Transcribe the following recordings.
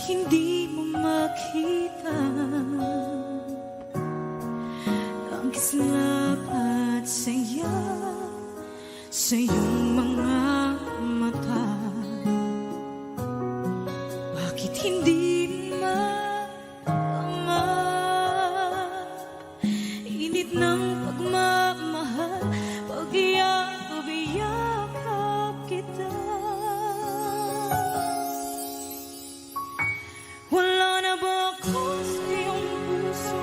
hindi mo makita ang kislap at saya sa iyong mga mata? Bakit hindi maama init ng pagmamahal pag iyakap kita? Wala na ba ako sa iyong puso?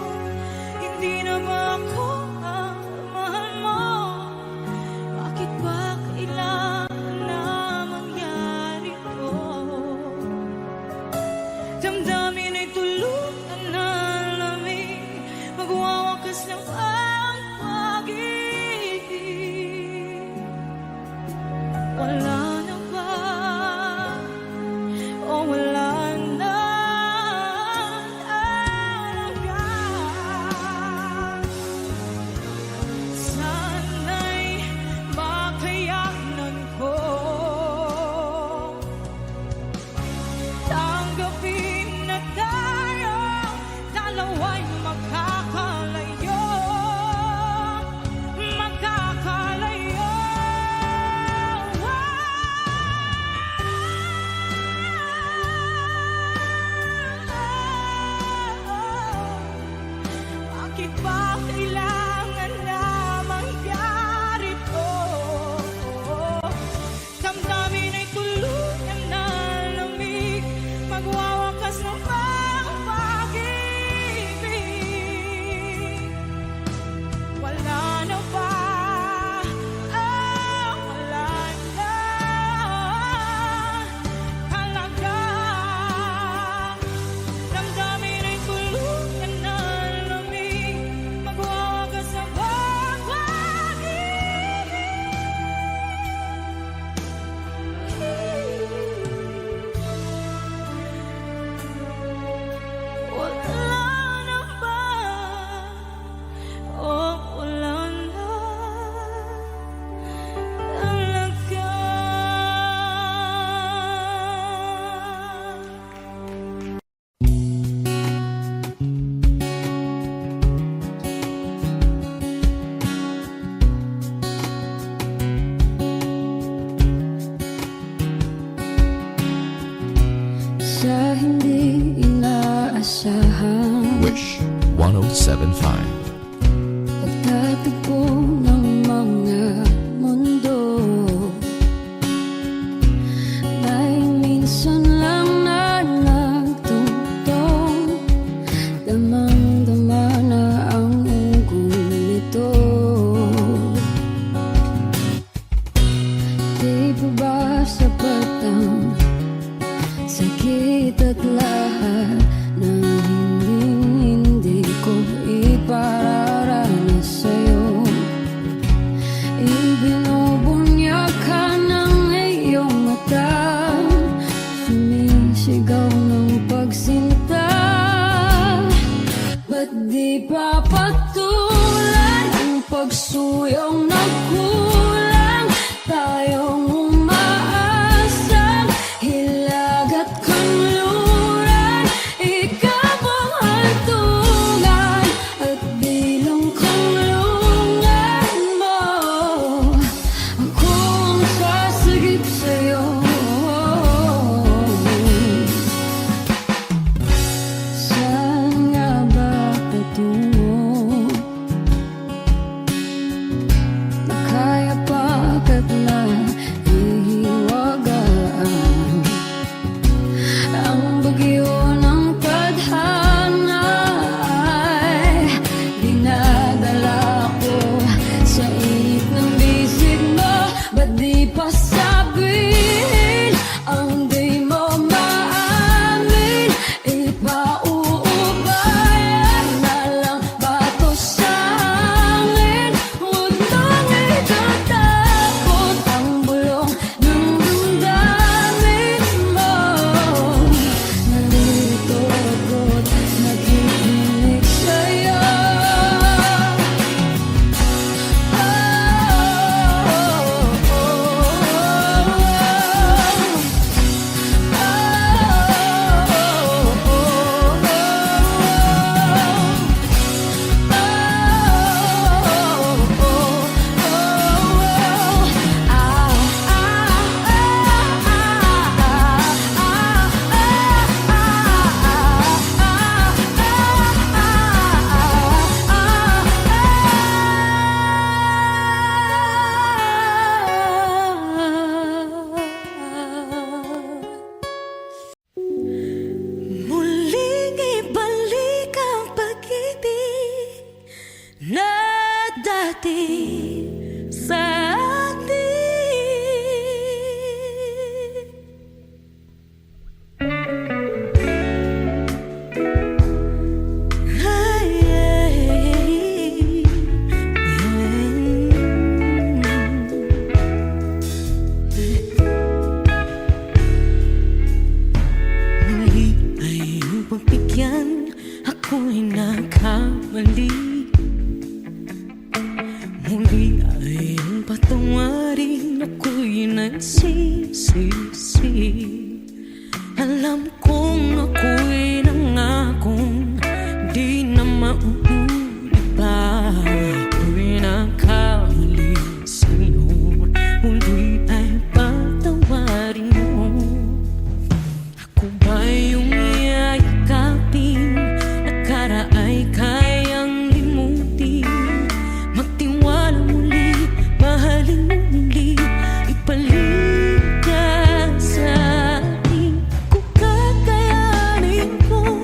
Hindi na ba ako ang mahal mo? Bakit ba kailangan na mangyari to? Damdamin ay tuluyan na lamig, magwawakas ng ang pag-ibig. Wala na ba? O wala na? Sana'y makayanan ko tanggapin na tayo dalawa'y magkakalayo. Bakit ba kailangan na mangyari to? Damdamin ay tuluyan na lamig, magwawakas ng pag-ibig. Wala na ba? Wala na talaga. Damdamin ay tuluyan na lamig, magwawakas ng pag-ibig. Wala na ba? O wala na talaga. Sa hindi inaasahan, Wish 1075. pagtatagpo ng mga mundo, may minsan lang na nagtutong, damang-dama na ang ugong nito. Di ba ba sapat ang sakit at lahat ng hindi ko ipararanas sa'yo? Ibinubunyag ka ng iyong mata, sumisigaw ng pagsinta. Ba't di pa patulan ang pagsuyong na kulang? Tayong umaasang hilag at kanluran, ikaw ang hantungan at bilang kanlungan mo. Ako ang sasagip sa'yo. Saan nga ba patungo? Nakaya pagkat na ihiwagaan ang bagyo ng tadhana ay dinadala ko sa init ng bisig mo. Ba't di pa sabihin ang di mo maamin? Ipauubayan na lang ba to sa hangin? Huwag nang itatakot ang bulong ng damdamin mo. Nalilito ako't nakikinig sa'yo. Oh, oh, oh, oh. ako'y nagsisisi. Alam kong ako'y nangakong di na mauulit pa. Ako'y nakamali sa'yo, muli ay patawarin mo. Ako ba yung yayakapin, nakaraay kayang limutin? Magtiwala muli, mahalin mo muli, ibalik ka sa akin. Kung kakayanin ko,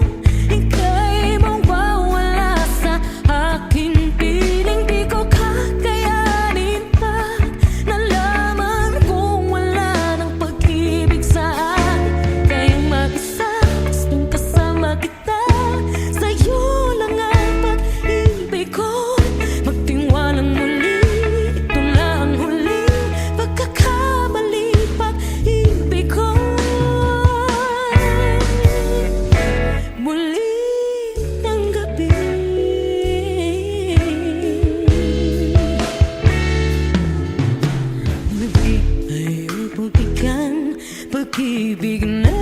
ika'y mawawala sa akin. Piling di ko kakayanin pa, nalaman kong wala ng pag-ibig sa akin. Kayang mag-isa, gustong kasama kita, sa'yo lang ang pag-ibig ko. Magtiwalang muli, ito na ang huling pagkakamali, pag-ibig ko. Muli ng gabi, muli ay ang pagbigan, pag-ibig natin.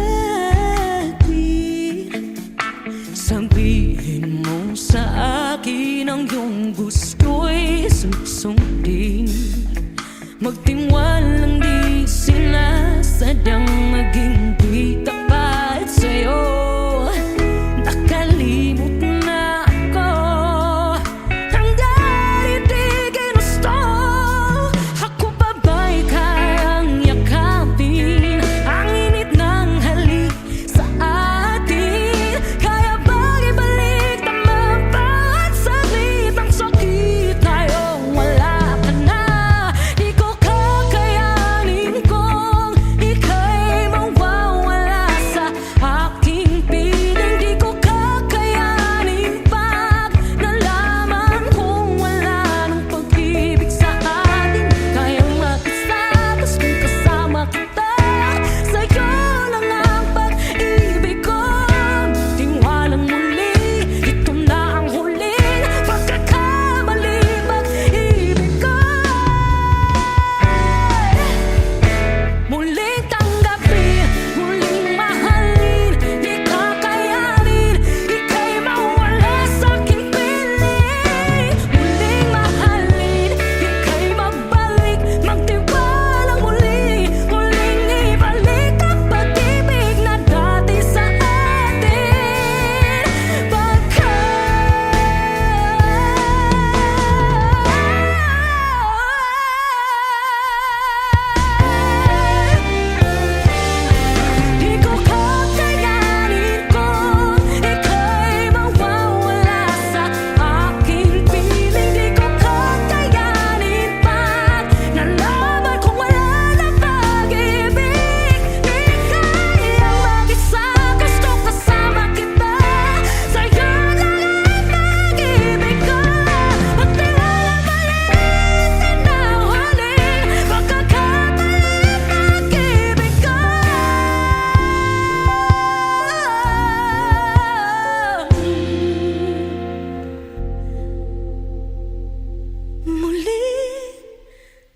Sabihin mo sa akin ang iyong gusto'y susundin. Magtiwalang di sinasadyang maging di tapat sa'yo. Nakalimot na ako, hanggang di ginusto. Ako pa ba'y kayang yakapin ang init ng halik sa atin? Kaya ba'y ibalik tama bawat saglit ang sakit ngayong wala ka na? Di ko kakayanin kung ika'y mawawala sa aking piling. Di ko kakayanin pag nalaman kong wala ng pag-ibig sa atin. Kayang mag-isa, gustong kasama kita, sa'yo lang ang pag-ibig ko. Tiwalang muli, ito na ang huling pagkakamali, pag-ibig ko. Muling tanggapin, muling mahalin, di kakayanin, ika'y mawala sa aking piling. Muling mahalin, ika'y magbalik, magtiwalang muli, muling ibalik ang pag-ibig na dati sa atin. Di ko kakayanin kung ika'y mawawala sa aking piling. Di ko kakayanin pag nalaman kong wala ng pag-ibig. Di kayang mag-isa, gusto kasama kita, sa'yo lang ang pag-ibig ko. Magtiwalang maliit na huling pagkakamali, pag-ibig ko. Muli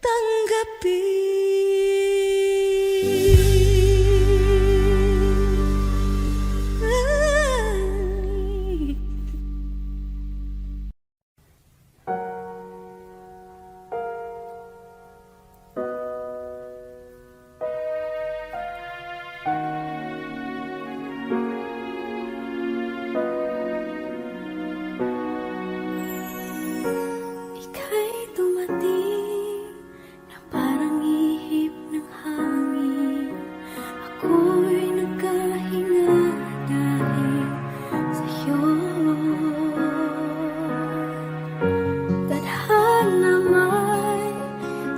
tanggapin. Ika'y dumating na parang ihip ng hangin. Ako'y nagkahinga dahil sa'yo. Tadhana may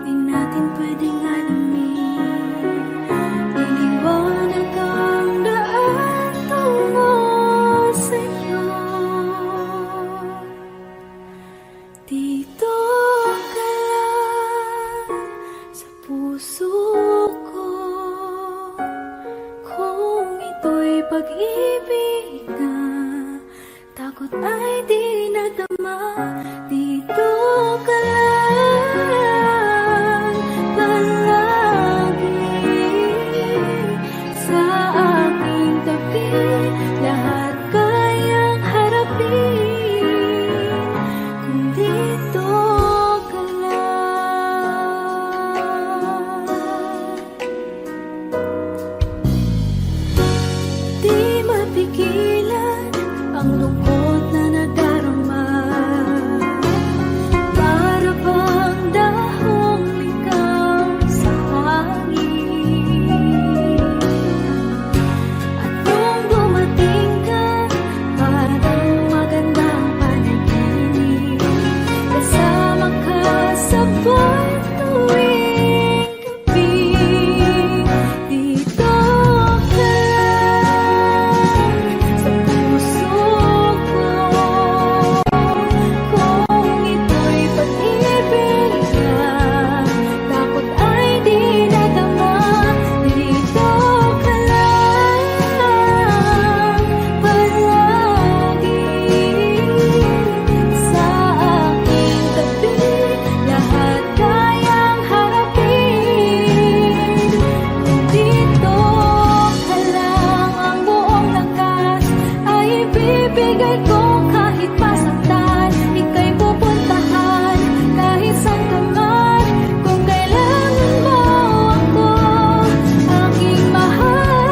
di natin pwedeng alamin. Iniwanag ang daan tungo sa'yo. Dito ka lang sa puso ko, kung ito'y pag-ibig na takot ay di nadama. Dito ka lang palagi. ang lungkot na nadarama. Para bang dahong ikaw sa hangin. At nung dumating ka, parang magandang panaginip. Kasama ka sa buwan tuwing gabi. Dito ka lang sa puso ko. Kung ito'y pag-ibig ka, takot ay di nadama. Dito ka lang palagi sa aking tabi. Lahat kayang harapin. Kung dito ka lang, ang buong lakas ay ibibigay ko. Kahit masaktan, ika'y pupuntahan. Kahit saan ka man, kung kailangan mo ako, aking mahal.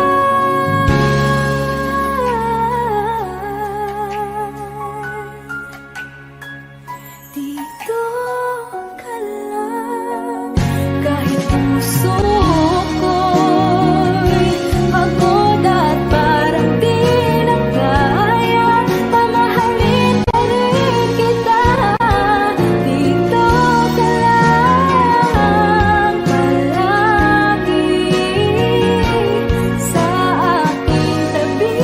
Dito ka lang, kahit puso ko'y pagod at parang di na kaya, mamahalin pa rin kita. Dito ka lang palagi sa aking tabi.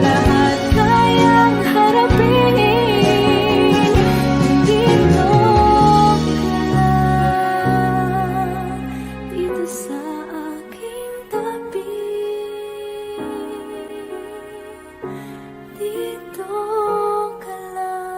Lahat kayang harapin. Dito ka lang, dito sa aking tabi. Dito ka lang.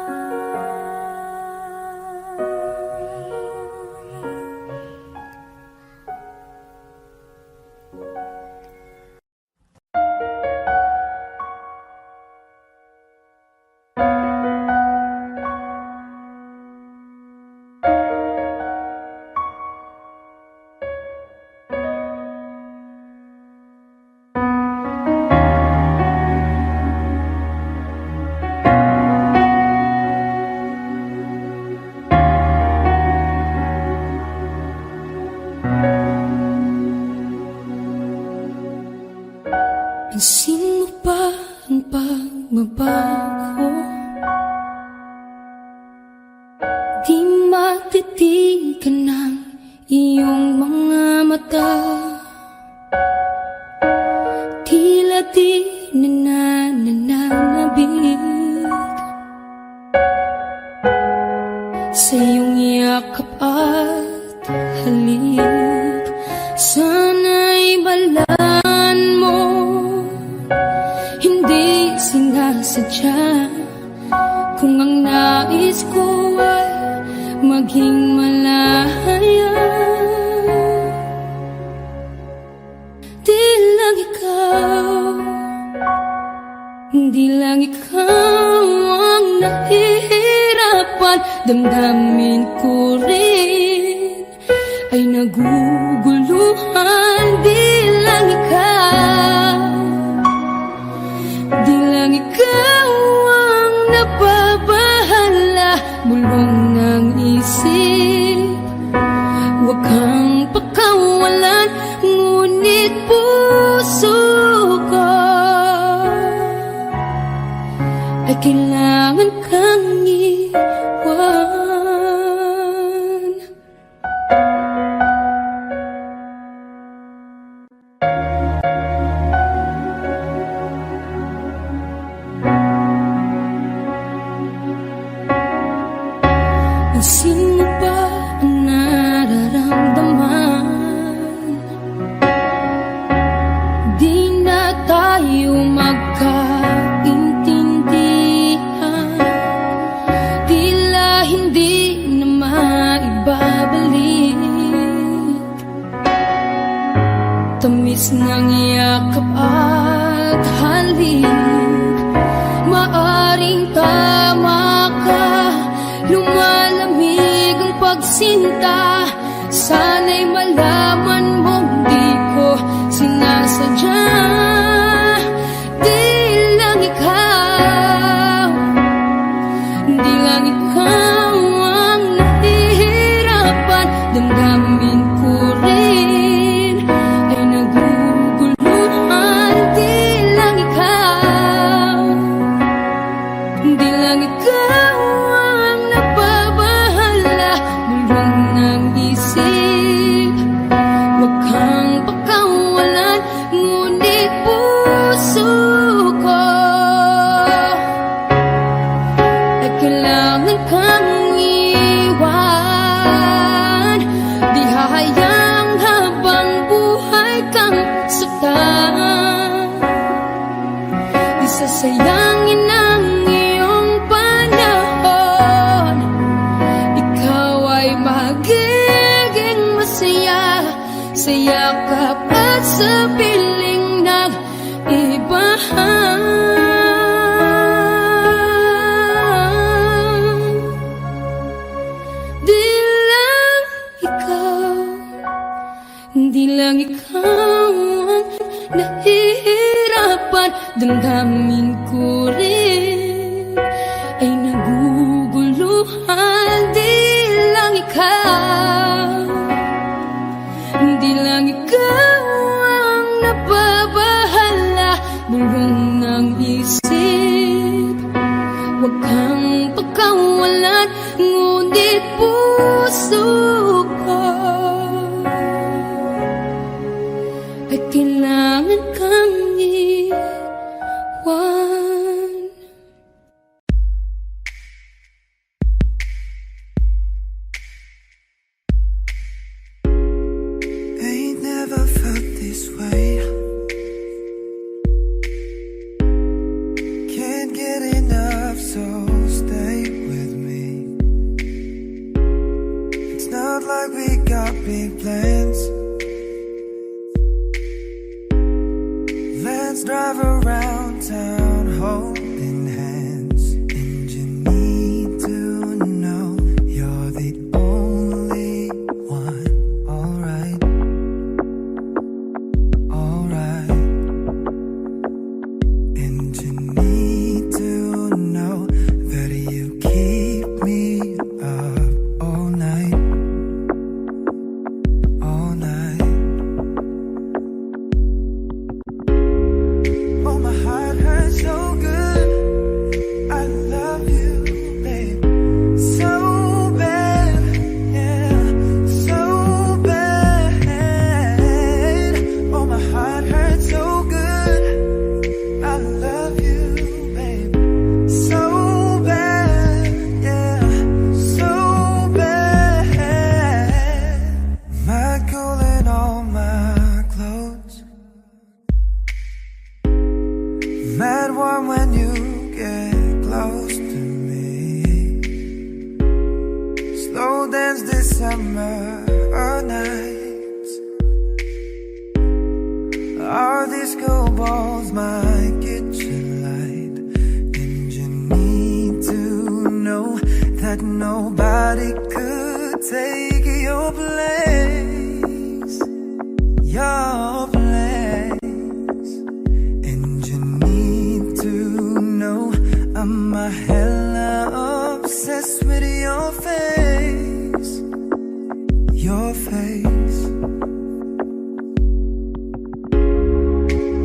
Pansin mo ba ang pagbabago? Di matitigan ng iyong mga mata. Tila di nananabig sa iyong yakap at halik. Sana'y balaan mo, hindi sinasadya. Kung ang nais ko ay maging malaya, di lang ikaw, di lang ikaw ang nahihirapan. Damdamin ko rin ay naguguluhan. Di lang ikaw, di lang ikaw ang nababahala. Bulong ng isip, huwag kang pakawalan. Ngunit puso ko ay kailangan kang iwan. Pansin mo ba ang nararamdaman? Di na tayo magkaintindihan. Tila hindi na maibabalik. Tamis ng yakap at halik. Maaring tama ka, lumalamig ang pagsinta. Sana'y malaman mong di ko sinasadya. Di lang ikaw dapat sa piling ng iba. Di lang ikaw, di lang ikaw ang nahihirapan. Damdamin ko rin ay naguguluhan. Di lang ikaw, di lang ikaw ang nababahala. Bulong ng isip, huwag kang pagkawalan, ngunit puso ko ay kailangan kang iwan. Ain't never felt this way. Can't get enough, so stay with me. It's not like we got big plans. Let's drive around town holding hands. And you need to know you're the only one. Alright, alright. And you need to know that you keep me up all night, all night. Oh, my heart hurts so good. I love you, babe, so bad, yeah, so bad. Oh, my heart hurts so good. I love you, babe, so bad, yeah, so bad. My cool and all my clothes, mad warm when you get close to me. Slow dance December nights. Our disco balls, my kitchen light. And you need to know that nobody could take your place, your place. And you need to know I'm a hella obsessed with your face, your face.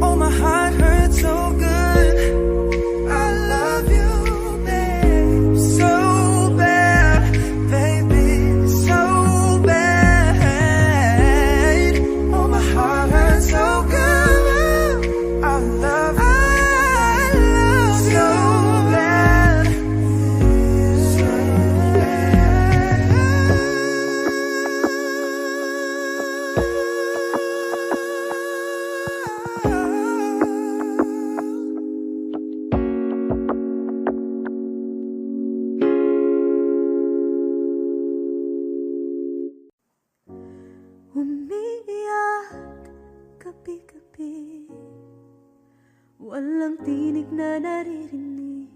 Oh, my heart hurts so good. I love you, babe, so bad, baby, so bad. Oh, my heart hurts so good. I love you, so bad, so Umiiyak gabi-gabi, walang tinig na naririnig.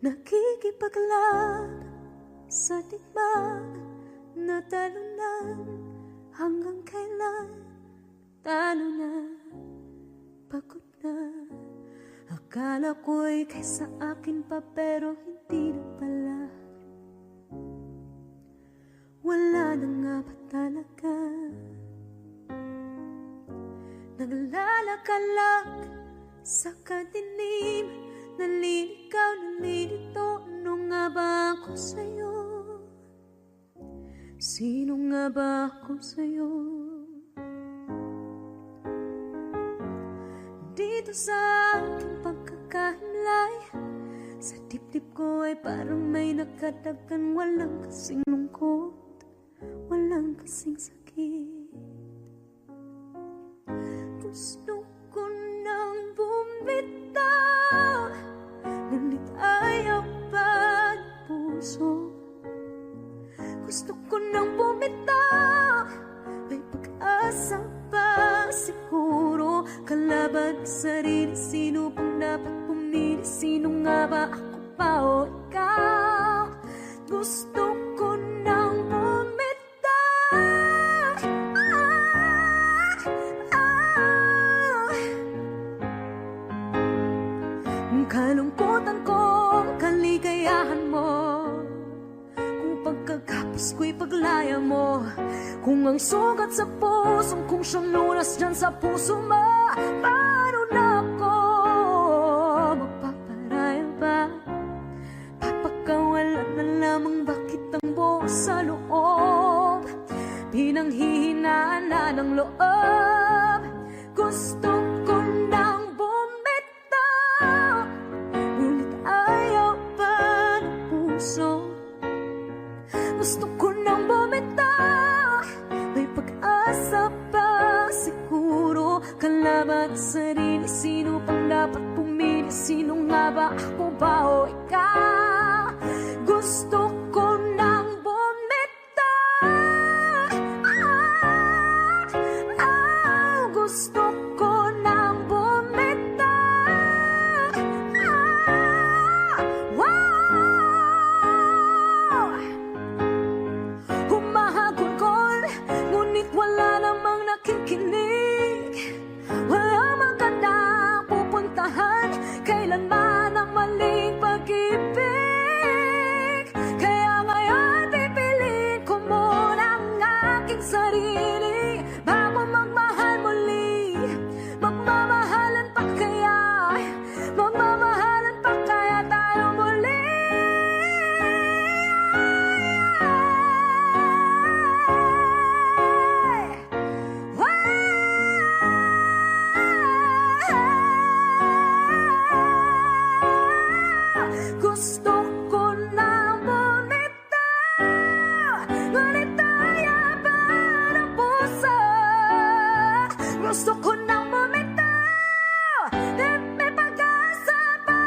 Nakikipaglaban sa digmaan na talunan. Hanggang kailan talo na, pagod na. Akala ko'y kaysa akin pa, pero hindi na pala. Wala na nga ba talaga? Naglalakalag sa kadilim, naliligaw, nalilito. Ano nga ba ako sa'yo? Sino nga ba ako sa'yo? Dito sa aking pagkakahimlay, sa dibdib ko ay parang may nakadagan. Walang kasing lungkot, walang kasing sakit. Gusto ko nang bumitaw, ngunit ayaw pa ng puso. Gusto ko nang bumitaw, may pag-asa pa. siguro kalaban sarili. Sino pang dapat pumili? Sino nga ba, ako pa o ikaw? Gusto ko nang bumitaw. Ang kalungkutan ko, kaligayahan mo. Kung pagkagapos ko'y paglaya mo. Kung ang sugat sa pusong kung siyang lunas dyan sa puso mo. Paano na ako magpaparaya ba? Papakawalan na lamang, bakit ang buo sa loob? Pinanghihinaan na ng loob. Gusto ko nang bumitaw, ngunit ayaw pa ng puso. Gusto ko nang bumitaw, may pag-asa pa siguro. Kalaban sarili, sino pang dapat pumili? Sino nga ba, ako ba o ikaw? Gusto ko nang bumitaw. Gusto ko nang bumitaw. Wow! Humahagulgol, ngunit wala namang nakikinig. Walang magandang pupuntahan, kailanman ang maling pag-ibig. Kaya ngayon pipiliin ko muna ang aking sarili bago magmahal muli. Magmamahalan pa kaya? Magmamahalan pa kaya tayo muli? Gusto ko na bumitaw, ngunit ayaw pa ng puso. Gusto ko na bumitaw, may pag-asa pa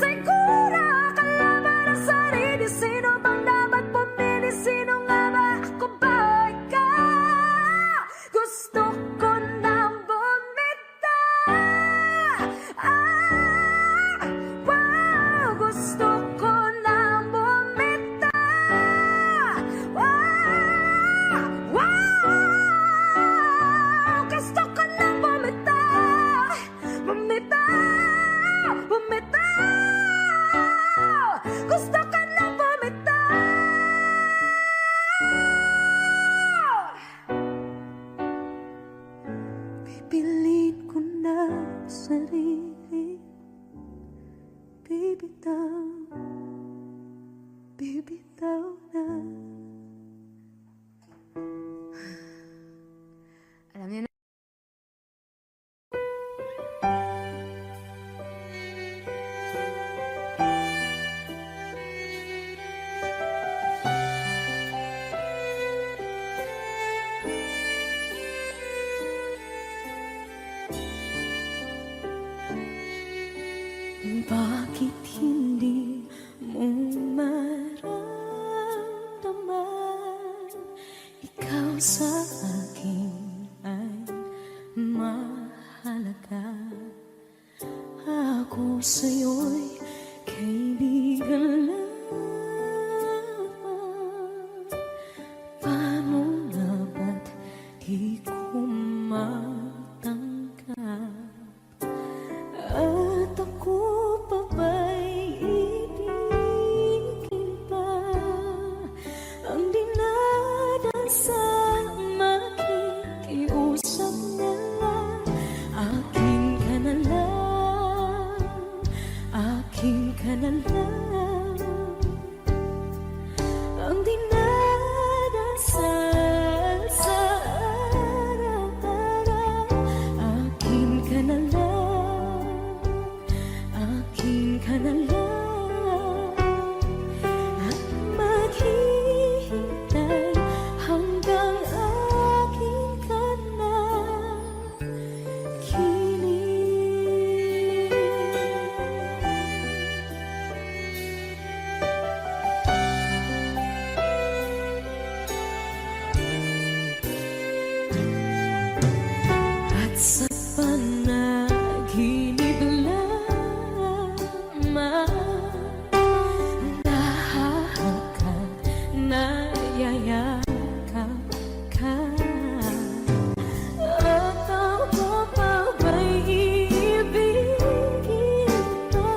siguro. Kalaban ang sarili, sino bang dapat pumili? Sino nga ba, ako ba o ikaw? Gusto ko na bumitaw. Wow! Gusto ko na bumitaw. Wow! Wow! Gusto ko na bumitaw. Bumitaw! Bumitaw! Gusto ko na bumitaw. Pipiliin ko na sarili. Bibitaw, bibitaw na. Alam niyo na. Bakit hindi mo maramdaman? Ikaw sa akin ay mahalaga. Ako sa'yo'y kaibigan lang. Paano nga ba't di ko matanggap? At ako pa ba'y ibigin pa? Ang dinadasang makikiusap na lang. Akin ka na lang, sa panaginip lamang nahahakan, nayayakap ka. At ako pa ba'y iibigin pa?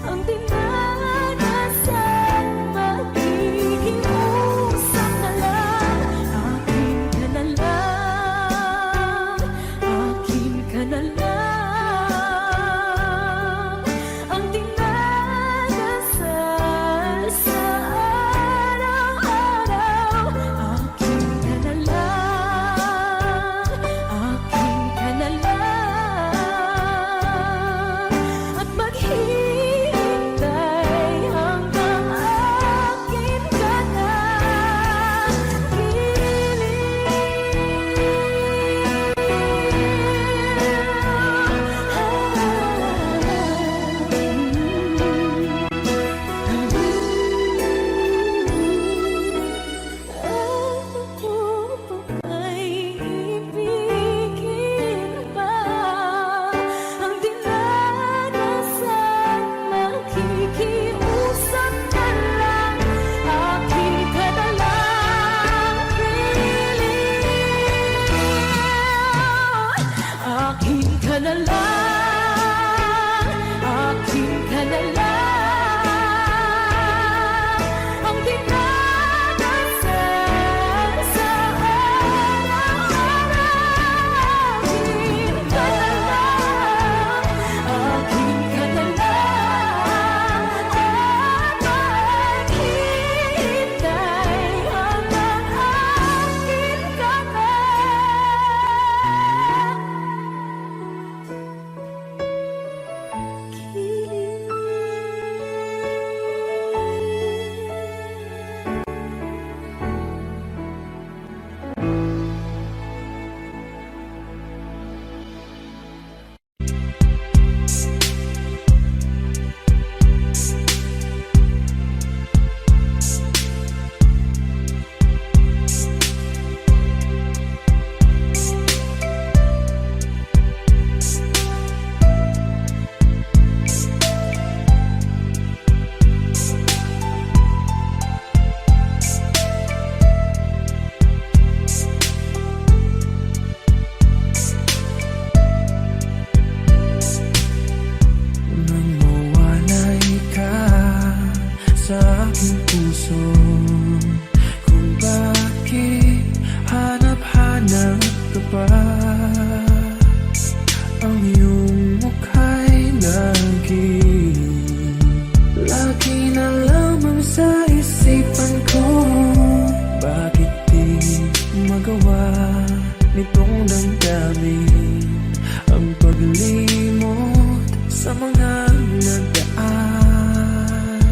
Ang dinadasan, makikiusap na lang. Akin ka na lang, akin ka na lang. Ang dinadasal sa araw-araw. Akin ka na lang, akin ka na lang. At maghihintay hanggang akin ka na Ako pa ba'y ibigin pa? Ang dinadasan, makikiusap na lang. Akin ka na lang, akin ka na lang, akin ka na lang. Ang dinadasal sa araw-araw. Akin ka na lang, akin ka na lang. At maghihintay hanggang akin ka na. Nang mawalay ka sa aking puso, kung bakit hanap-hanap ka pa. Ang iyong mukha'y lagi na lamang sa isipan ko. Bakit di magawa nitong damdamin ang paglimot sa mga nagdaan?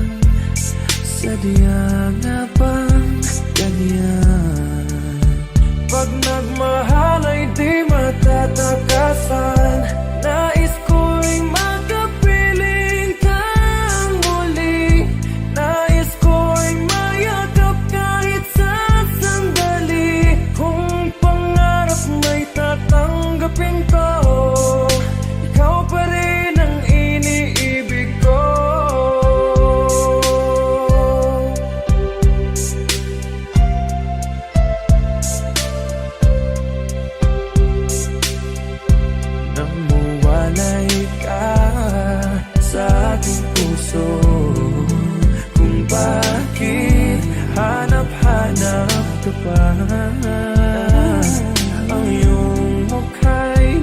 Sadya nga bang ganyan? Pag nagmahal ay di matatakasan. Nais ko'y makapiling kang muli. Nais ko'y mayakap kahit sa sandali. Kung pangarap may tatanggapin ko, ikaw pa rin ang iniibig ko. Nang mawalay ka sa aking puso, kung bakit hanap-hanap ka pa. Ang iyong mukha'y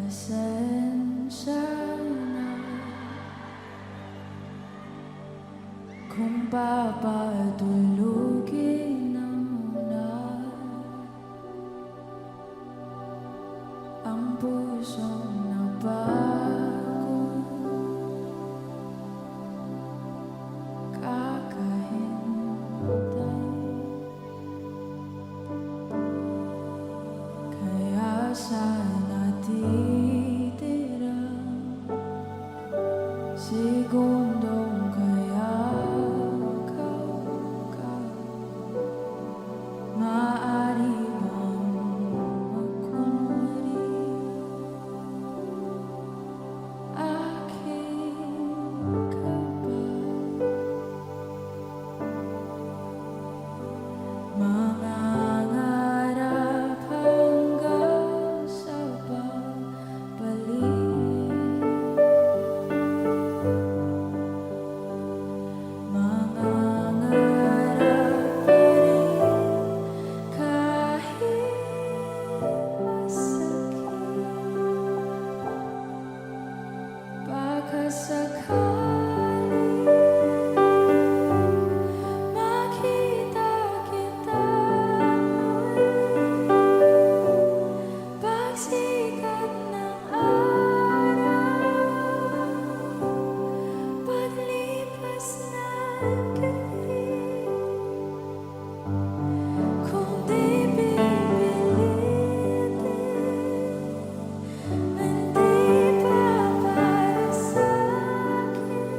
Pasensya na kung papatulugin na muna ang pusong nabagong kakahintay. Kaya sana titira segundong kayakap ka. Maaari bang magkunwari akin ka ba? Mangangarap hanggang sa babalik. Mangangarap pa rin kahit masakit. Baka sakaling makita kita muli pagsikat ng araw, paglipas ng gabi. Kung di pipilitin, hindi pa para sa'kin.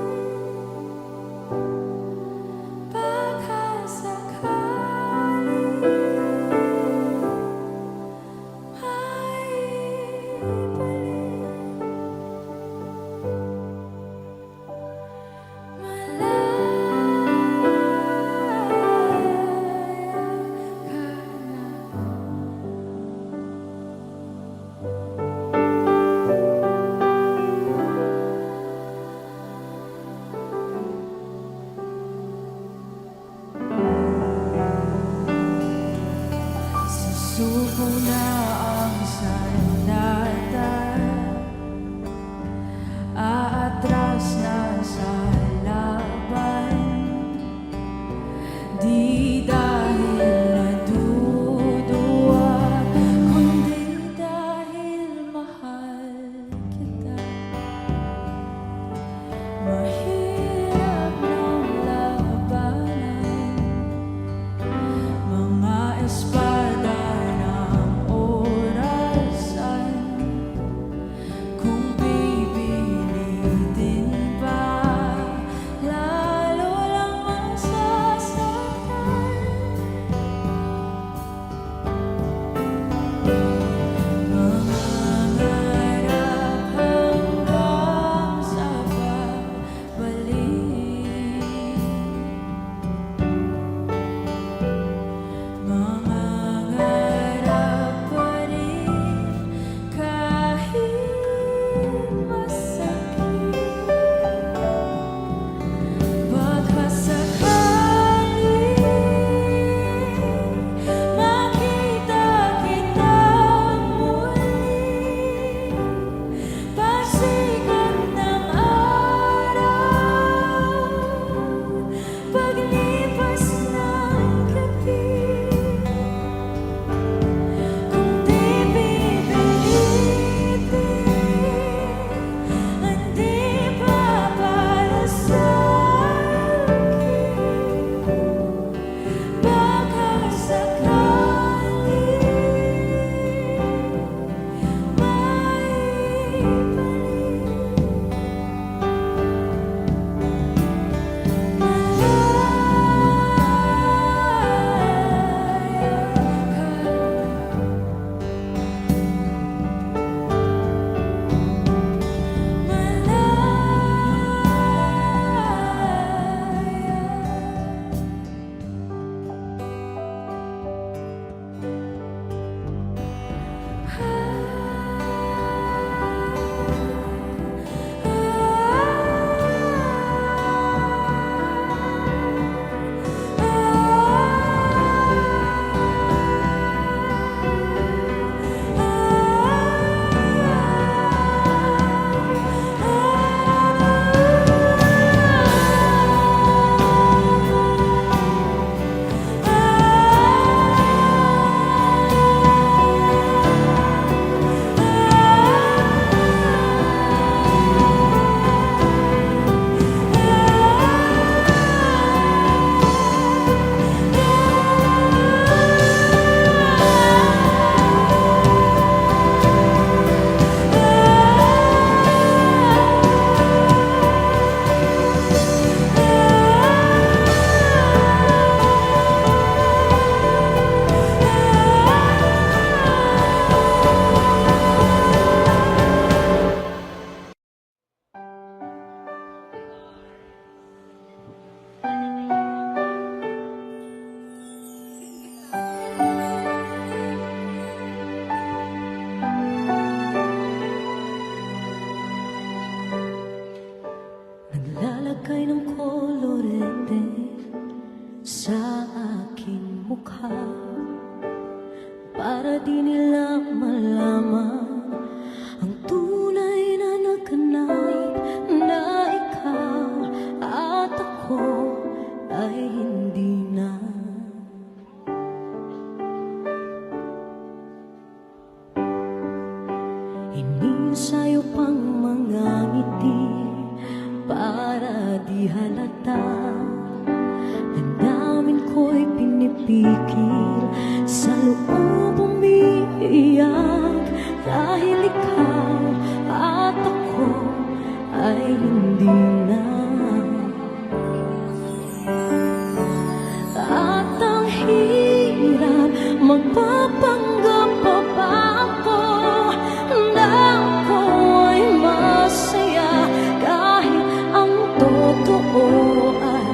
Baka sakaling susuko na ang sandata, aatras na sa laban. Di dahil naduduwa, kundi dahil mahal kita. Mahirap ng labanan, mga espada ng orasan. Kung pipilitin pa, para di nila malaman ang tunay na nagkanayat na ikaw at ako ay hindi na. Inisayo pang mga ngiti para di halata. Ang namin ko'y pinipikil sa loob umiiyak dahil ikaw at ako ay hindi na. At ang hirap magpapanggap pa ba ako na ako ay masaya kahit ang totoo ay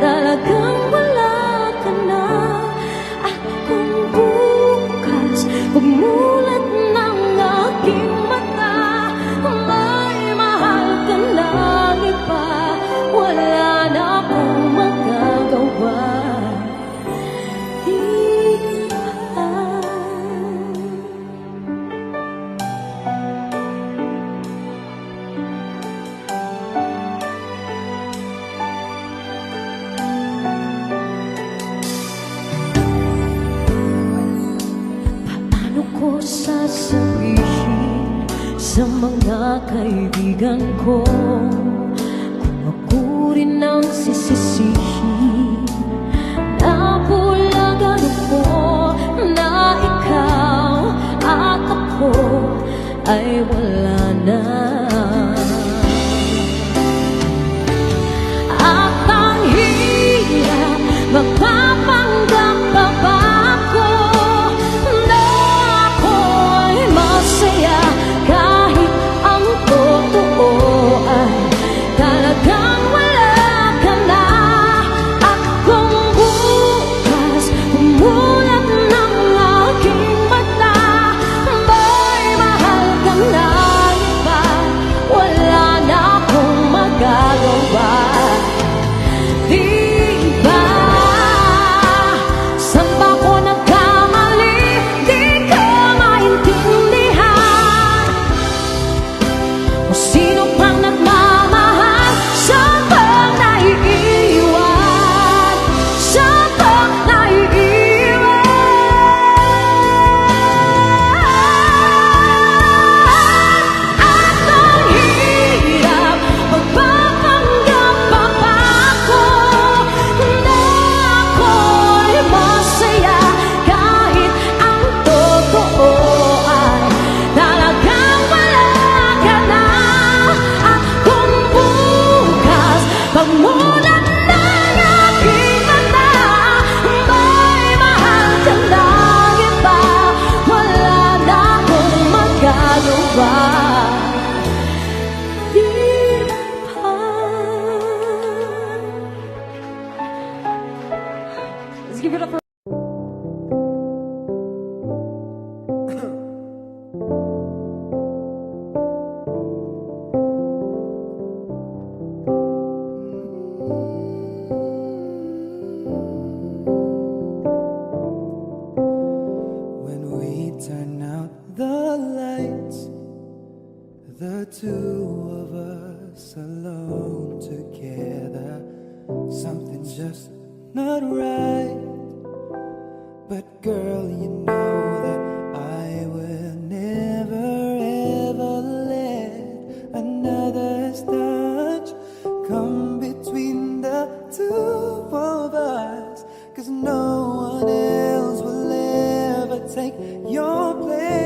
talagang wala ka na. At kung bukas pagmulat ng aking mata may mahal ka na iba, wala na akong magagawa. Paano ko sasabihin sa mga kaibigan ko kung ako rin ang sisisihin? Nabulagan ako na ikaw at ako ay wala na. At ang hirap magpapanggap pa ba ako na ako ay masaya kahit ang totoo ay talagang wala ka na. At kung bukas umulat ng aking mata may mahal ka na iba, wala na akong magagawa. Di ba? Saan ba ko nagkamali? Di ko maintindihan. Kung sino pang nagmamahal, saan bang naiiwan? Saan bang naiiwan? At ang hirap magpapanggap pa ba ako na ako'y masaya kahit ang totoo ay talagang wala ka na. At kung bukas pagmulat ng aking mata may mahal ka na iba, wala na akong magagawa. Di ba? Let's give it up for when we turn out the lights, the two of us alone together, something's just not right. But girl, you know that I will never ever let another's touch come between the two of us, 'cause no one else will ever take your place.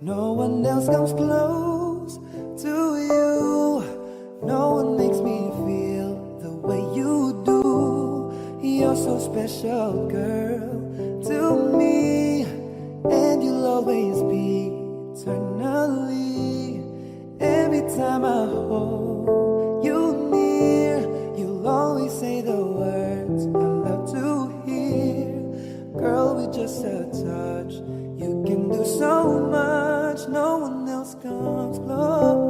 No one else comes close to you. No one makes me feel the way you do. You're so special, girl, to me, and you'll always be eternally. Every time I hold you near, you'll always say the words I love to hear. Girl, with just a touch, you can do so much. No one else comes close.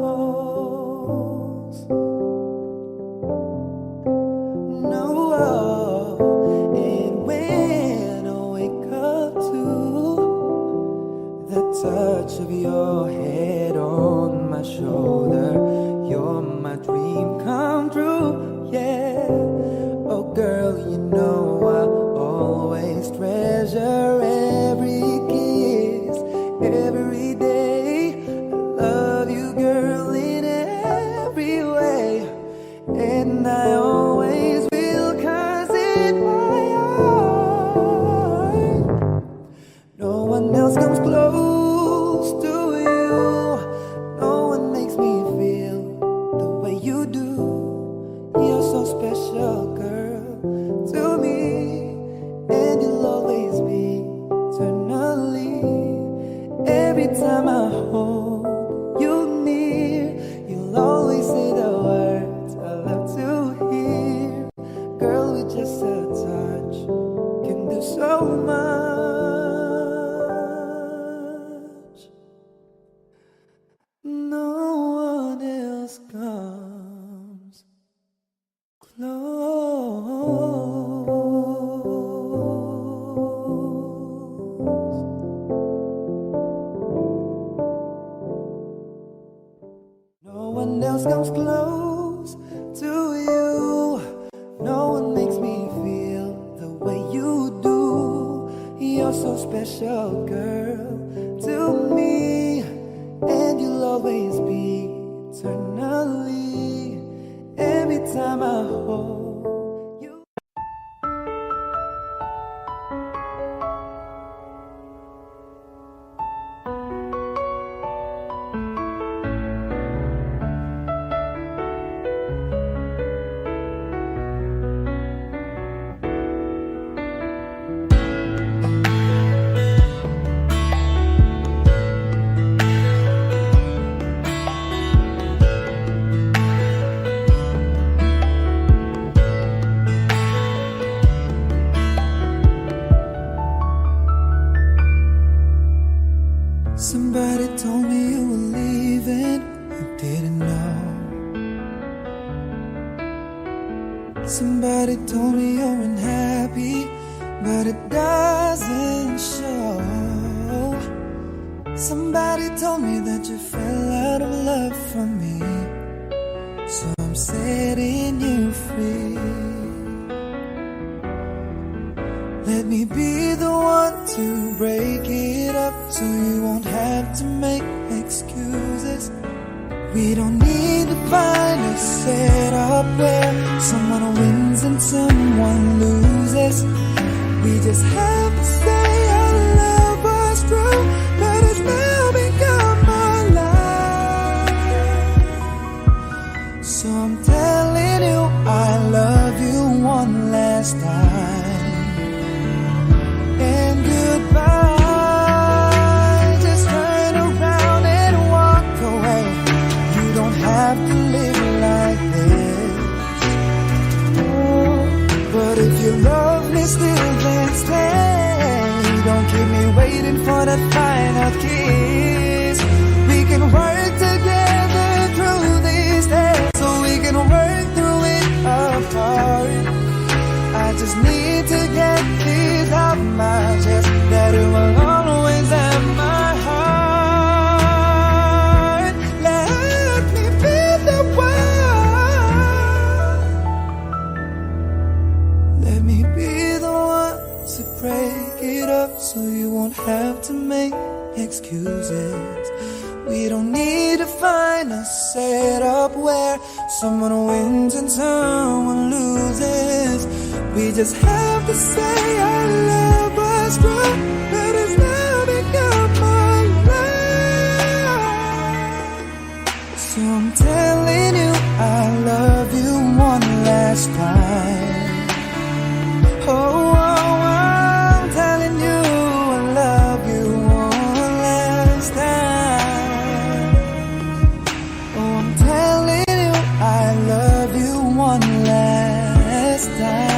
No, and when touch of your head on my shoulder. You're my dream come true, yeah. Oh girl, you know I'll always treasure every kiss, every day. I love you, girl, in every way, and I always will, 'cause in my heart no one else comes close to you. No one makes me feel the way you do. You're so special, girl, to me, and you'll always be eternally. Every time I hold you near, you'll always say the words I love to hear. Girl, with just a touch can do so much. No one else comes close. No one else comes close to you. No one makes me feel the way you do. You're so special, girl, to me, and you'll always be eternally. Every time I hold you. Somebody told me you were leaving, you didn't know. Somebody told me you're unhappy, but it doesn't show. Somebody told me that you fell out of love for me, so I'm setting you free. Let me be the one to break it up, so you won't have to make excuses. We don't need to find a setup where someone wins and someone loses. We just have to say our love was true, but it's now become our life. So I'm telling you I love you one last time, and goodbye. Just turn around and walk away. You don't have to live like this. Oh, but if you love me still, then stay. Don't keep me waiting for that final kiss. We can work together through these days, so we can work through it apart. I just need to get this off my chest, that it will always have my heart. Let me be the one. Let me be the one to break it up, so you won't have to make excuses. We don't need to find a setup where someone wins and someone loses. We just have to say our love was true, but it's now become my life. So I'm telling you I love you one last time. Oh, I'm telling you I love you one last time. Oh, I'm telling you I love you one last time.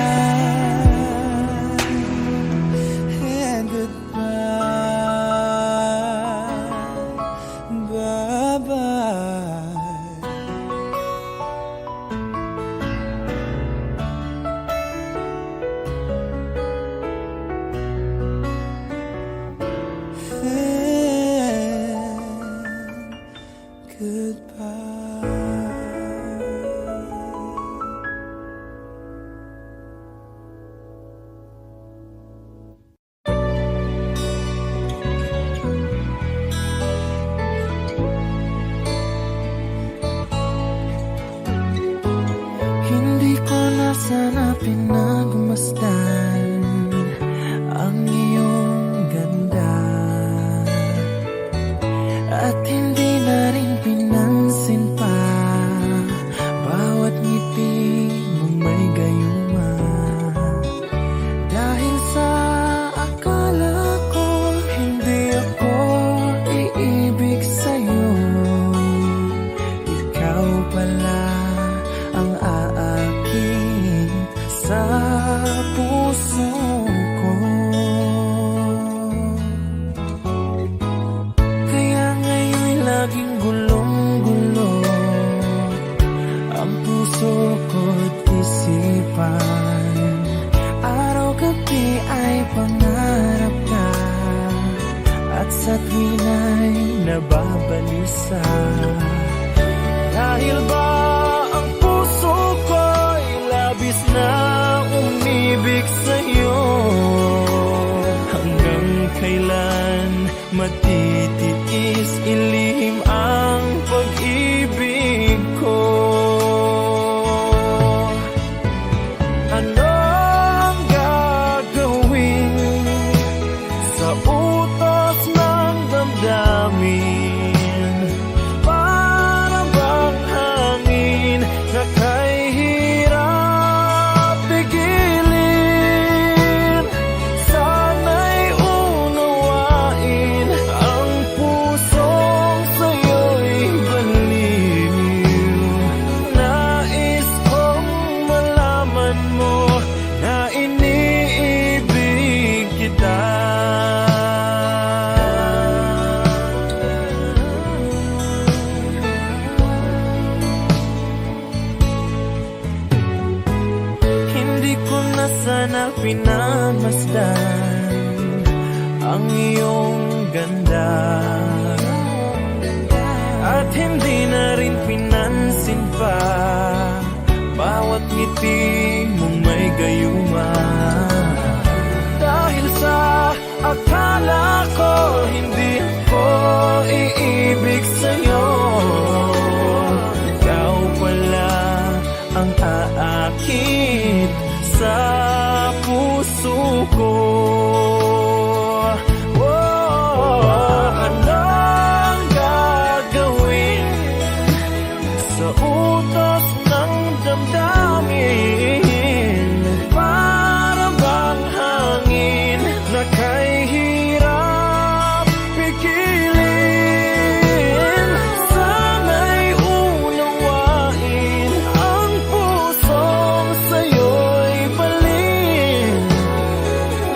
mag-isa. Dahil ba ang puso ko'y labis na umibig sa'yo? Hanggang kailan matitiis ilihim ang pag-ibig ko? Ano ang gagawin sa utos ng damdamin? Para bang hangin na kay hirap pigilin? Sana'y unawain ang pusong sa'yo'y baliw. Nais kong malaman mo na iniibig kita. Hindi ko na sana pinamasdan ang iyong ganda, at hindi na rin pinansin pa bawat ngiti mong may gayuma. Dahil sa akala ko hindi ko iibig sa'yo, ikaw pala ang aakit sa puso ko. Ano ang gagawin sa utos ng damdamin? Para bang hangin na kay hirap pigilin? Sana'y unawain ang pusong sa'yo'y balin.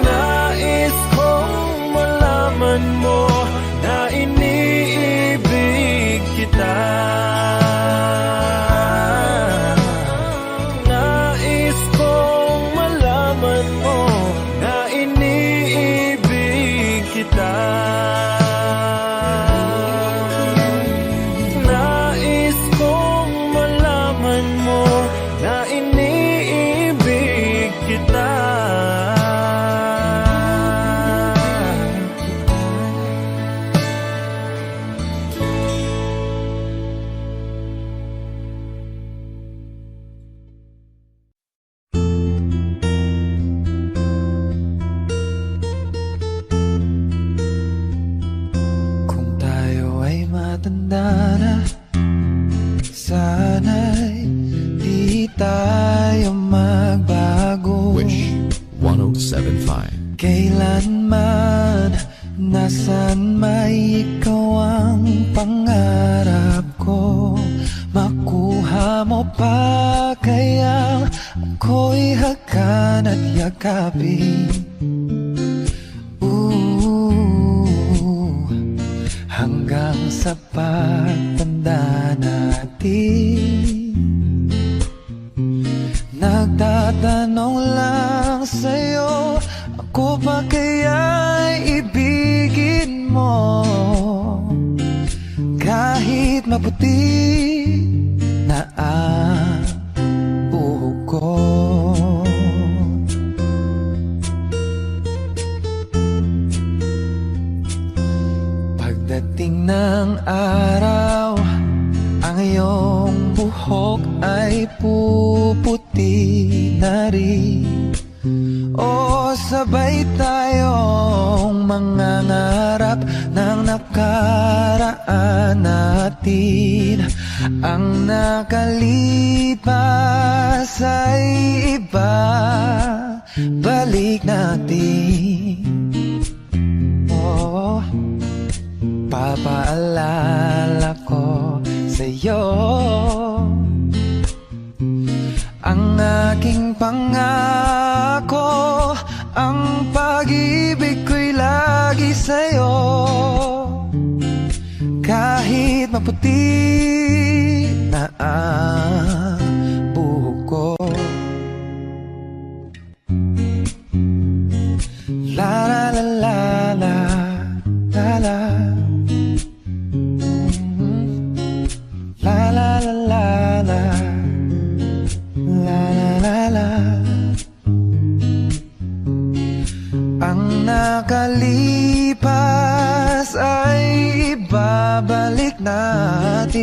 Nais kong malaman mo na iniibig kita. Nais kong malaman mo na iniibig kita. Nais kong malaman mo na iniibig kita. Kung tayo ay matanda na, sana'y di tayo magbago. Wish 107.5. Kailanman, nasan may ikaw ang pangarap ko. Makuha mo pa kaya ako'y hakan at yakapin. Hanggang sa pagtanda natin, nagtatanong lang sa'yo, ako ba kaya'y ibigin mo? Kahit maputi na ang buhok ko. Pagdating ng araw, ang iyong buhok ay puputi na rin. O sabay tayong mangangarap ng nakaraan natin. Ang nakalipas ay iba, balik natin. Oh, papaalala ko sa'yo ang aking pangako, ang pag-ibig ko'y lagi sa'yo. Kahit maputi na ang buhok ko. La la la la la la la. makalipas ay ibabalik natin.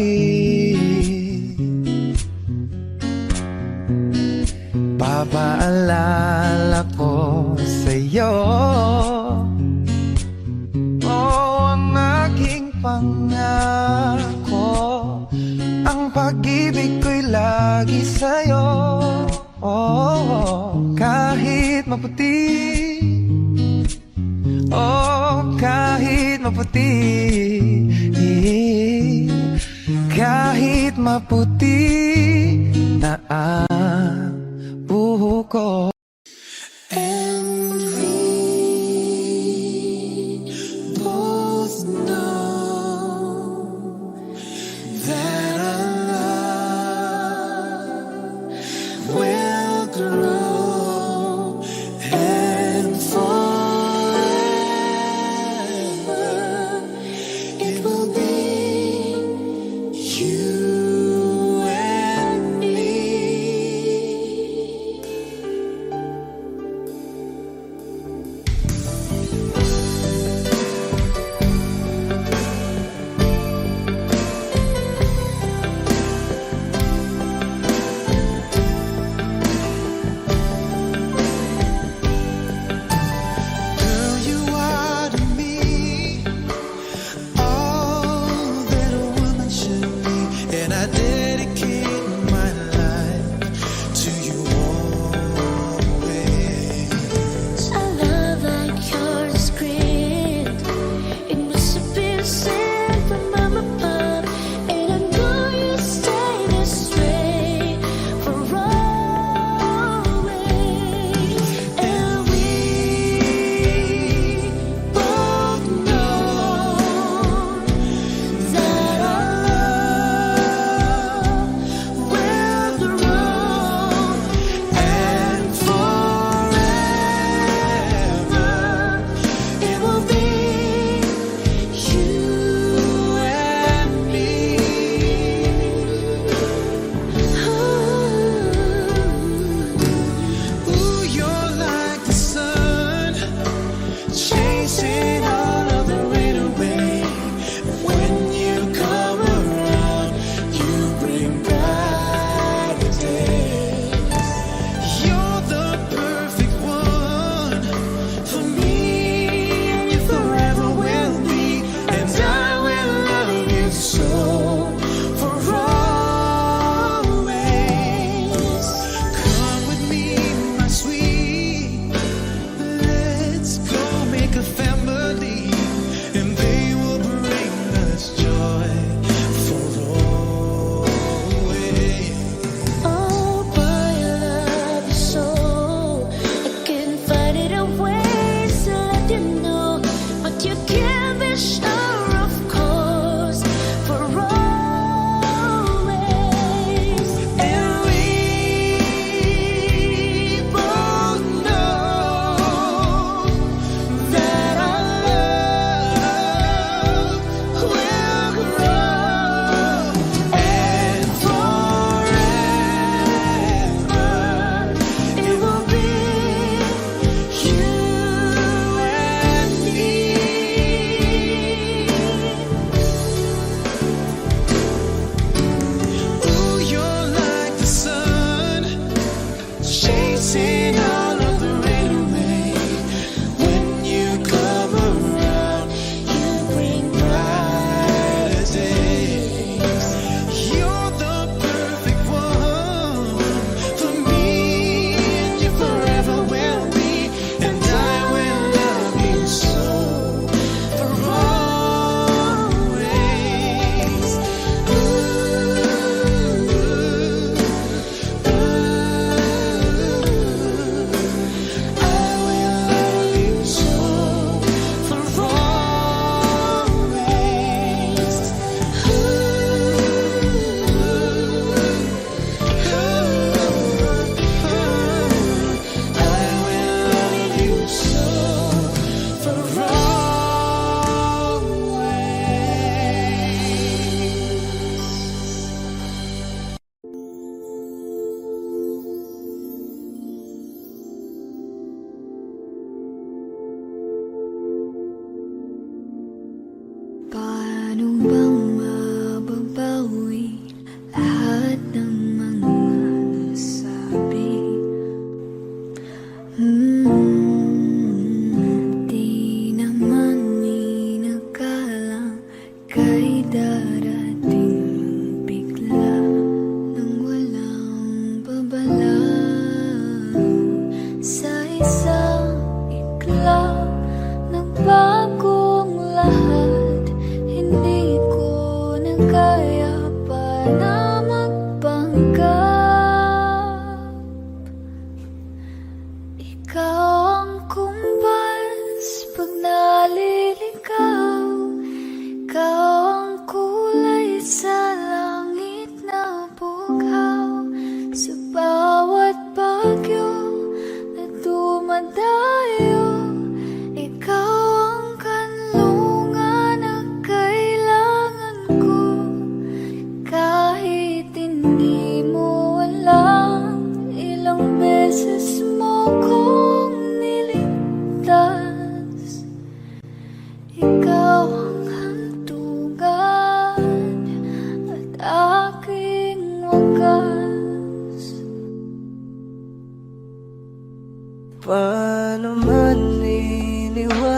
Papaalala ko sa'yo, ang aking pangako, ang pag-ibig ko'y lagi sa'yo. Kahit maputi, kahit maputi, kahit maputi na ang buhok ko. And we both know that our love will grow, and forever it will be you and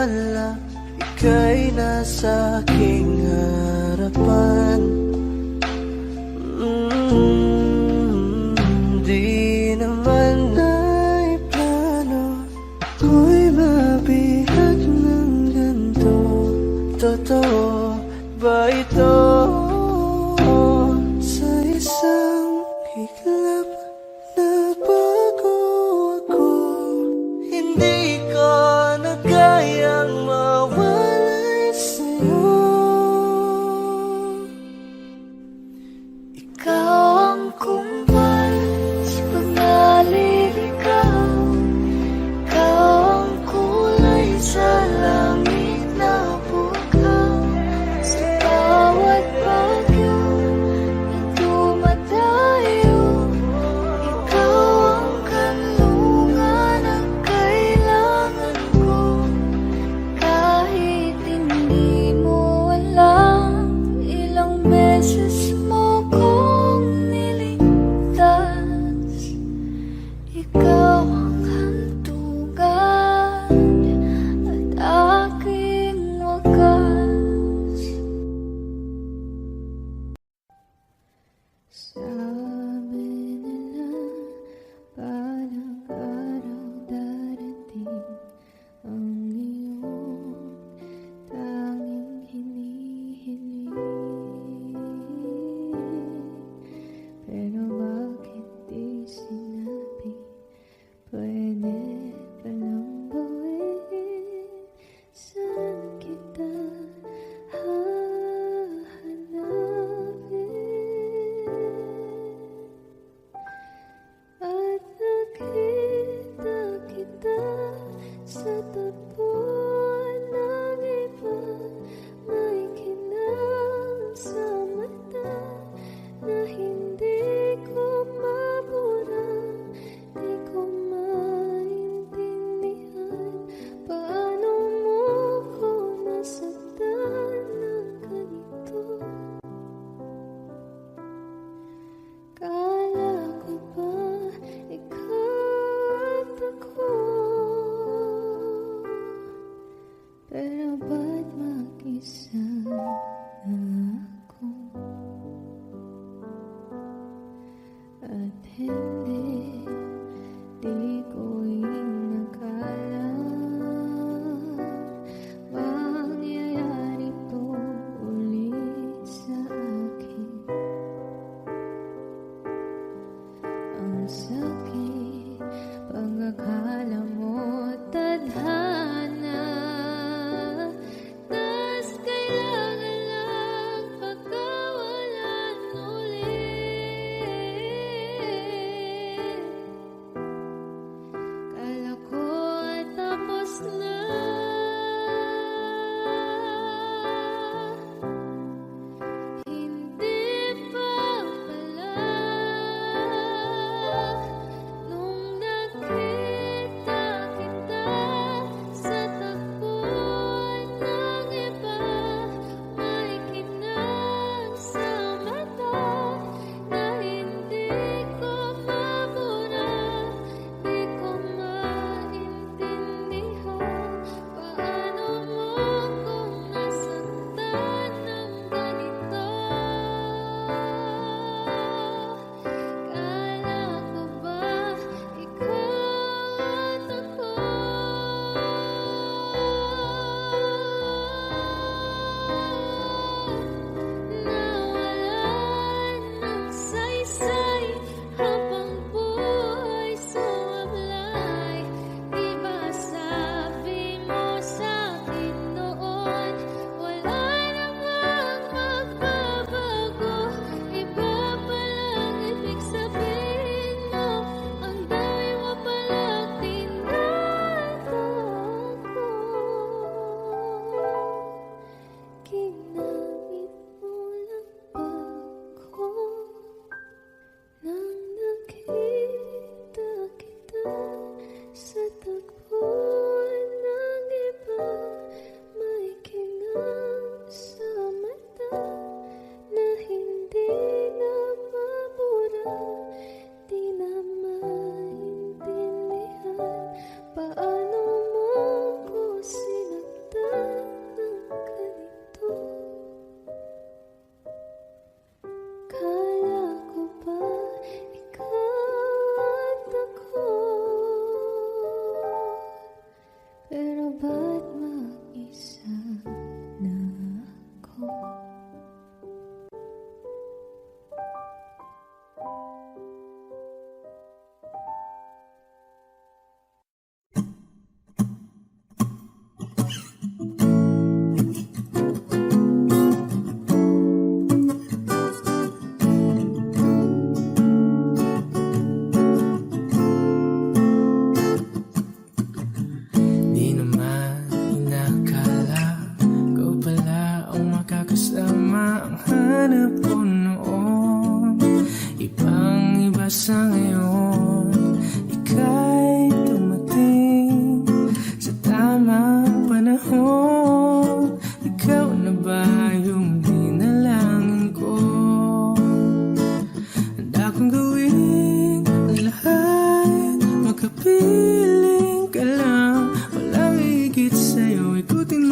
pala ika'y nasa aking harapan. Di naman ay plano ko'y mabihag ng ganito. Totoo ba ito? Sa isang iglap nabago ako. Hindi ko na kayang mawalay sa'yo. Ikaw ang kumpal sa pag-aliligaw. Ikaw ang kulay sa langit na bukaw. Sa bawat bagyo na dumadayo, ikaw ang kanlungan ang kailangan ko. Kahit hindi mo alam, ilang beses mo kong niligtas. Ikaw ang hantugan at aking wakas. Sabi nila balang araw darating ang iyong tanging hinihiling. Pero bakit di sinabi? Pwede palang gawin. Saan kita hahanapin? At nakita kita sa tapuan ng iba. May kinang sa mata na hindi ko mabura. Di ko maintindihan paano mo ko nasaktan ng ganito. Kala ko ba ikaw at ako? Pero ba't mag-isa na ako? At hindi, di ko inakala mangyayari to ulit sa akin. Ang sakit, pag-akala mo tadhana. Tas kailangan lang pagkawalan ulit.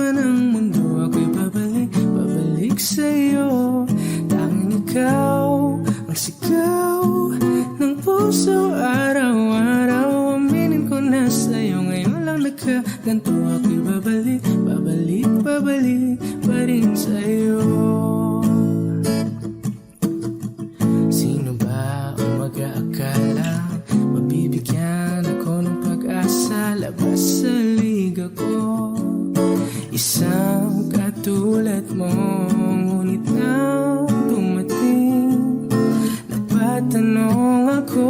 man ang mundo, ako'y babalik sa'yo. Tanging ikaw ang sigaw ng puso araw-araw. Aminin ko na sa'yo, ngayon lang nagkaganto. Ako'y babalik pa rin sa'yo. Sino ba ang mag-aakala mabibigyan ako ng pag-asa? Labas sa liga ko, isang katulad mo. Ngunit nang dumating, napatanong ako,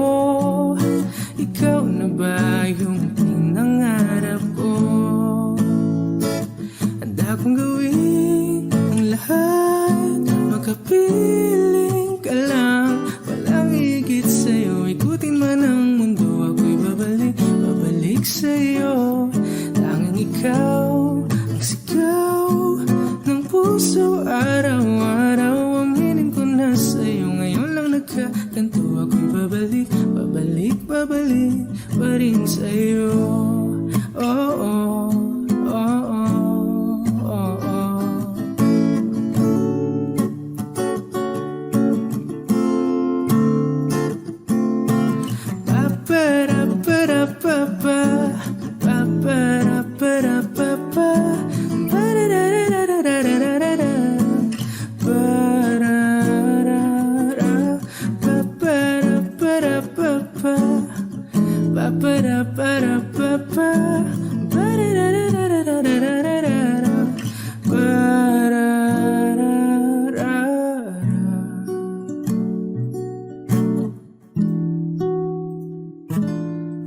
ikaw na ba yung pinangarap ko? Handa kong gawin ang lahat, makapiling ka lang, walang higit sa'yo. Ikutin man ang mundo, ako'y babalik sa'yo. Tanging ikaw ang sigaw ng puso araw-araw. Aminin ko na sa'yo, ngayon lang nagkaganto. Ako'y babalik pa rin sa'yo. Oh, oh, oh, oh, oh, oh.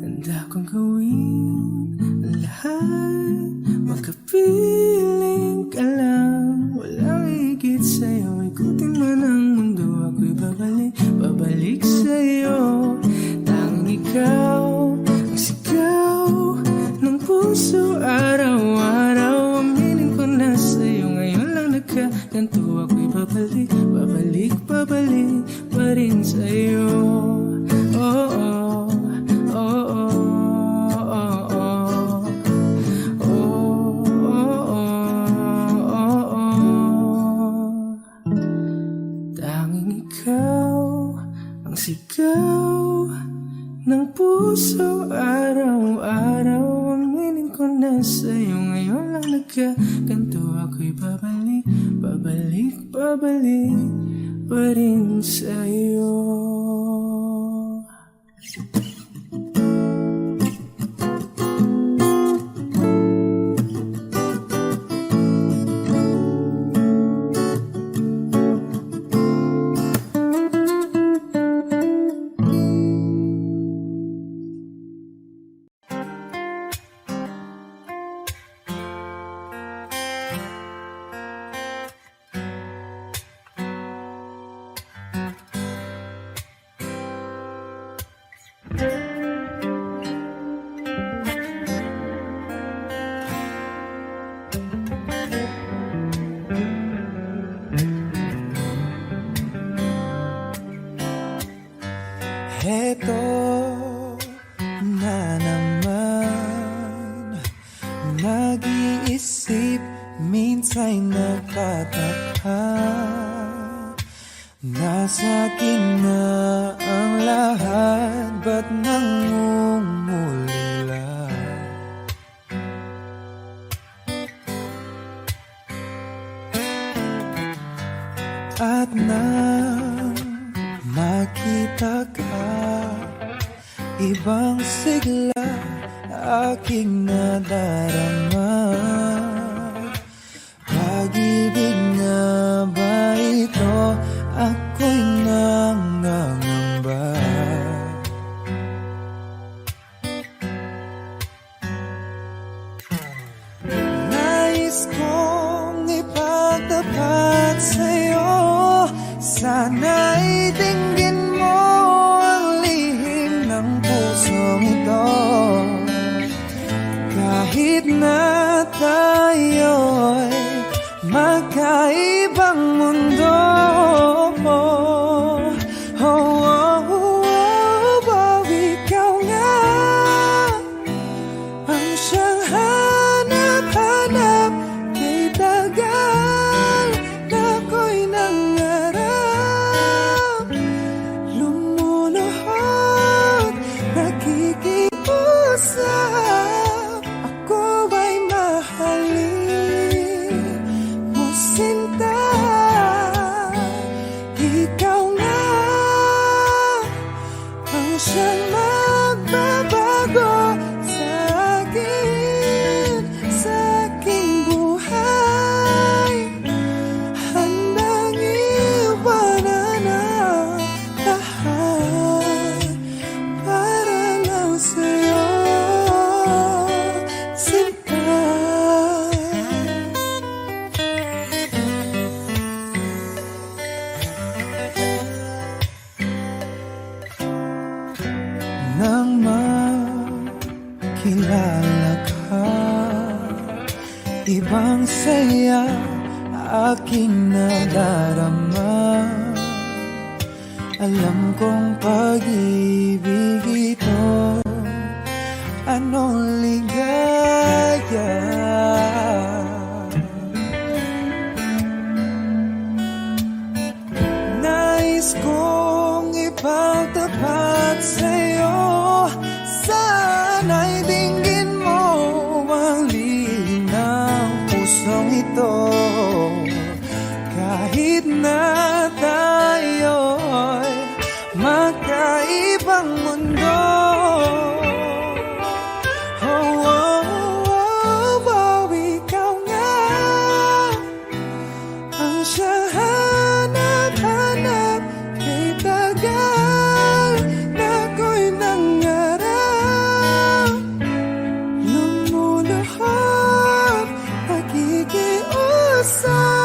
Handa kong gawin ang lahat, makapiling ka lang, walang higit sa'yo. Ikutin man ang mundo, ako'y babalik sa'yo. Tanging ikaw ang sigaw ng puso araw-araw. Aminin ko na sa'yo, ngayon lang nagkaganto. Ako'y babalik pa rin sa'yo. Oh, oh, oh, oh, oh, oh. Oh, oh, oh, oh. Tanging ikaw ang sigaw ng puso araw-araw. Aminin ko na sa'yo, ngayon lang nagkaganto. Ako'y babalik pa rin sa'yo. Heto na naman, nag-iisip, minsan nagtataka. Nasa akin na ang lahat, ba't nangungulila? At nang makita ka, ibang sigla aking nadarama. Pag-ibig na ba ito? Ako'y nangangamba. Nais kong ipagtapat sa'yo, sana'y dinggin mo ang lihim ng pusong ito. Kahit na tayo'y magkaibang mundo, ikaw nga ang siyang hanap-hanap saya aking nadarama. Alam kong pag-ibig ito, anong ligaya. Nais kong ipagtapat sa'yo, sana'y dinggin mo ang lihim ng pusong ito. Kahit na tayo'y magkaibang mundo, oh, oh, oh, oh, ikaw nga ang siyang hanap-hanap. Kay tagal na ako'y nangarap, lumuluhod, nakikiusap.